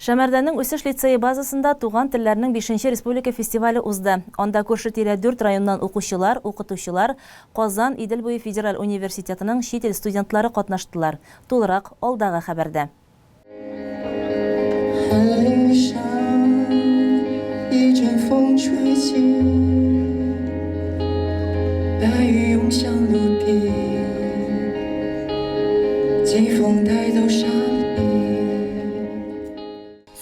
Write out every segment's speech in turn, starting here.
Шәмәрдәнең үсеш лицейы базасында туган телләрнең 5-нче республика фестивале узды. Анда күрше-тирә 4 районнан укучылар, укытучылар, Казан Идел буе федераль университетының чит ил студентлары катнаштылар. Тулырак алдагы хәбәрдә.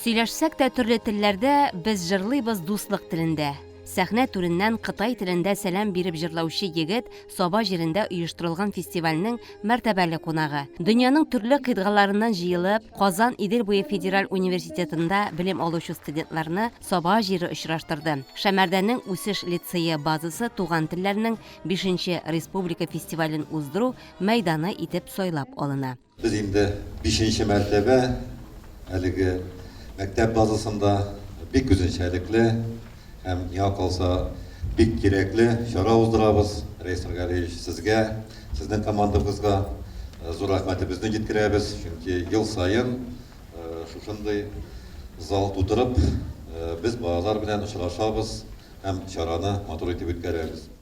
Сөйләшсәк тә төрле телләрдә без җырлыйбыз дуслык телендә. Сәхнә түреннән Кытай телендә сәлам биреп җырлаучы егет Саба җирендә оештырылган фестивальнең мәртәбәле кунагы. Дөньяның төрле кыйтгаларыннан җыелып, Казан Идел буе федераль университетында белем алучы студентларны Саба җире очраштырды. Шәмәрдәнең үсеш лицейы базасы туган телләрнең 5-нче республика фестивален уздыру мәйданы итеп сайлап алына. Без инде 5-нче мәртәбә әлеге мәктәп базасында бик үзенчәлекле һәм якалса бик кирәкле чара уздырабыз. Рәис Галиевич, сезгә, сезнең командагызга зур рәхмәтебезне җиткерәбез. Чөнки ел сайын шушындый зал тутырып, без балалар белән очрашабыз һәм чараны матур итеп үткәрәбез.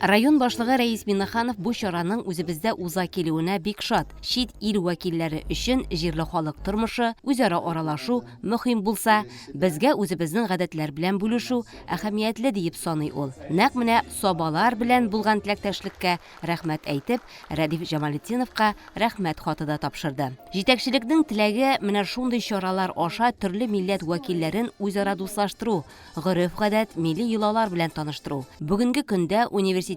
Район башлыгы Рәис Миннаханов бу чараның үзебездә уза килүенә бик шат. Чит ил вәкилләре өчен җирле халык тормышы, үзара аралашу мөһим булса, безгә үзебезнең гадәтләр белән бүлешү әһәмиятле дип саный ул. Нәкъ менә Сабалар белән булган теләктәшлеккә рәхмәт әйтеп, Рәдиф Җамалетдиновка рәхмәт хаты да тапшырды. Җитәкчелекнең теләге менә шундый чаралар аша төрле милләт вәкилләрен үзара дуслаштыру, гореф-гадәт, милли йолалар белән таныштыру. Бүгенге көндә университетның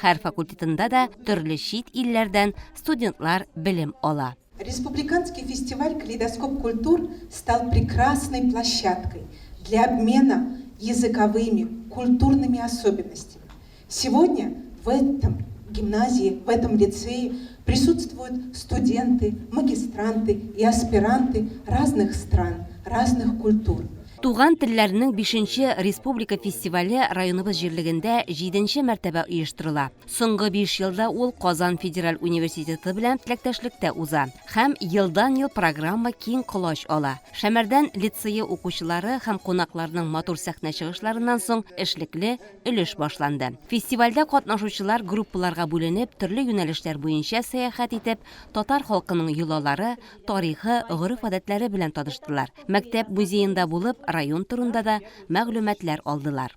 һәр факультетында да төрле чит илләрдән студентлар белем ала. Республиканский фестиваль «Калейдоскоп культур» стал прекрасной площадкой для обмена языковыми, культурными особенностями. Сегодня в этом гимназии, в этом лицее присутствуют студенты, магистранты и аспиранты разных стран, разных культур. Туган телләрнең 5-нче республика фестивале районыбыз җирлегендә 7-нче мәртәбә оештырыла. Соңгы 5 елда ул Казан федераль университеты белән теләктәшлектә уза һәм елдан-ел программа киң колач ала. Шәмәрдән лицее укучылары һәм кунакларның матур сәхнә чыгышларыннан соң эшлекле өлеш башланды. Фестивальдә катнашучылар группаларга бүленеп, төрле юнәлешләр буенча сәяхәт итеп, татар халкының йолалары, тарихы, гореф-гадәтләре белән таныштылар. Мәктәп музеенда булып, район турында да мәгълүматлар алдылар.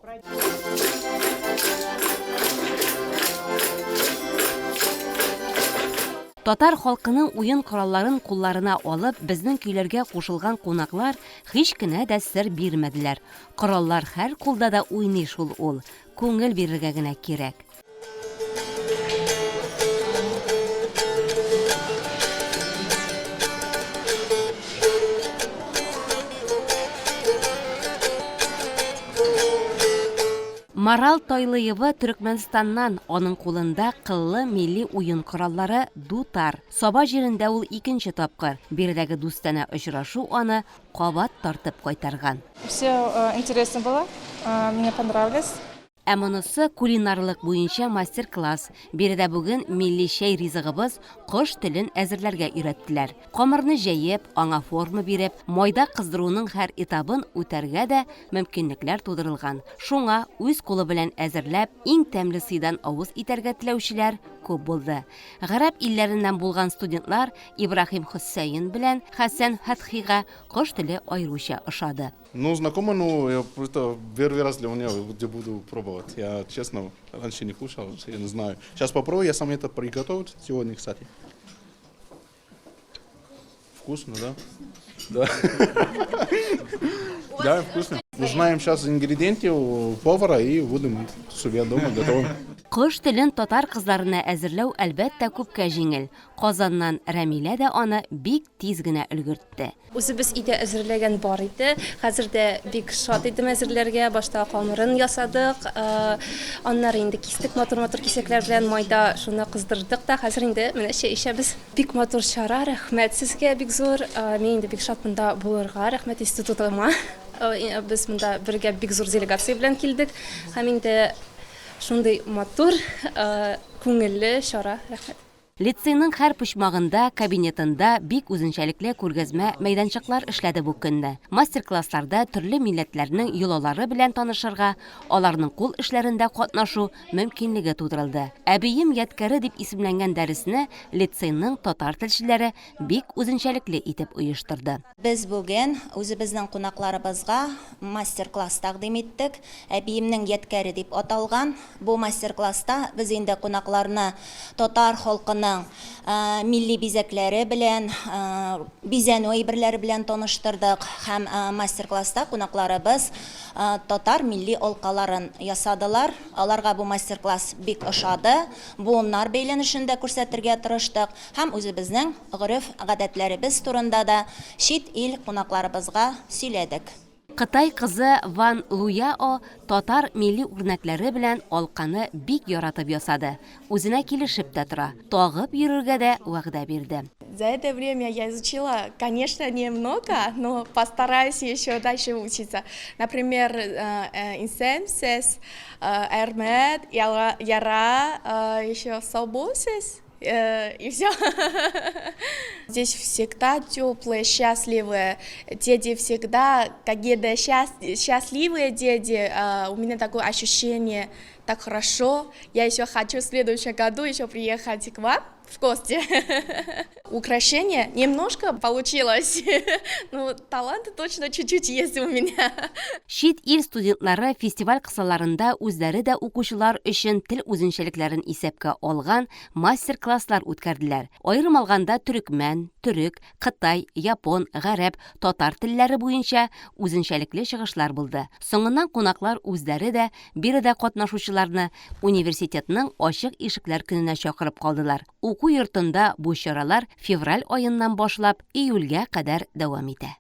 Татар халкының уен коралларын кулларына алып, безнең көйләргә кушылган кунаклар һич кенә дә сер бирмәделәр. Кораллар һәр кулда да уйный шул ул. Күңел бирергә генә кирәк. Марал Тайлыева Түркменстаннан, аның кулында кыллы милли уен кораллары дутар. Саба җирендә ул 2нче тапкыр. Биредәге дустана очрашу аны кабат тартып кайтарган. Все интересно было, мне понравилось. Ә монысы кулинарлык буенча мастер-класс. Биредә бүген милли чәй ризыгыбыз кош телен әзерләргә өйрәттеләр. Камырны җәеп, аңа форма биреп, майда кыздыруның һәр этабын үтәргә дә мөмкинлекләр тудырылган. Шуңа үз кулы белән әзерләп, иң тәмле сыйдан авыз итәргә теләүчеләр күп булды. Гарәп илләреннән булган студентлар Ибрахим Хөсәйн белән Хәсән Фәтхига кош теле аеруча ошады. Ну, знакомо, но я просто первый раз для меня где буду пробовать. Я, честно, раньше не кушал, я не знаю. Сейчас попробую, я сам это приготовил сегодня, кстати. Вкусно, да? Да. Да, вкусно. Узнаем сейчас ингредиенты у повара и будем себе дома готовим. Кош телен татар кызларына әзерләү әлбәттә күпкә җиңел. Казаннан Рәмилә дә аны бик тиз генә өлгертте. Үзебез өйдә әзерләгән бар иде. Хәзер дә бик шат идем әзерләргә. Башта камырын ясадык. Аннары инде кистек матур-матур кисәкләр белән майда шуны кыздырдык та хәзер инде менә чәй эчәбез. Бик матур чара, рәхмәт сезгә бик зур. Мин инде бик шат монда булырга, рәхмәт институтыма. Без монда бергә бик зур делегация белән килдек. Һәм инде шундый матур, күңелле чара, рәхмәт. Лицейның һәр почмагында, кабинетында бик үзенчәлекле күргәзмә мәйданчыклар эшләде бу көнне. Мастер-классларда төрле милләтләрнең йолалары белән танышырга, аларның кул эшләрендә катнашу мөмкинлеге тудырылды. Әбием ядкәре дип исемләнгән дәресне лицейның татар телчеләре бик үзенчәлекле итеп оештырды. Без бүген үзебезнең кунакларыбызга мастер-класс тәкъдим иттек. Әбиемнең ядкәре дип аталган. Бу мастер-класста без инде кунакларны татар халкының милли бизәкләре белән, бизәнү әйберләре белән таныштырдык. Һәм мастер-класста кунакларыбыз татар милли алкаларын ясадылар. Аларга бу мастер-класс бик ошады. Буыннар бәйләнешендә күрсәтергә тырыштык. Һәм үзебезнең гореф-гадәтләребез турында да чит ил кунакларыбызга сөйләдек. Кытай кызы Ван Луяо татар милли үрнәкләре белән алканы бик яратып ясады. Үзенә килешеп тә тора. Тагып йөрергә дә вәгъдә бирде. За это время я изучила, конечно, немного, но постараюсь еще дальше учиться. Например, инсемсес, эрмет, яра, еще салбусес. И все. Здесь всегда теплые, счастливые. Дети всегда какие-то счастливые дети. У меня такое ощущение, так хорошо. Я еще хочу в следующем году еще приехать к вам в гости. Украшение немножко получилось. Но талант точно чуть-чуть есть у меня. Шит ил студентлары фестиваль кысаларында үзләре дә укучылар өчен тел үзенчәлекләрен исәпкә алган мастер-класслар үткәрделәр. Аерым алганда төрекмән, төрек, Кытай, япон, гарәп, татар телләре буенча үзенчәлекле чыгышлар булды. Соңыннан кунаклар үзләре дә биредә катнашучыларны университетның ачык ишекләр көненә чакырып калдылар. Уку йортында бу чаралар февраль аеннан башлап июльгә кадәр дәвам итә.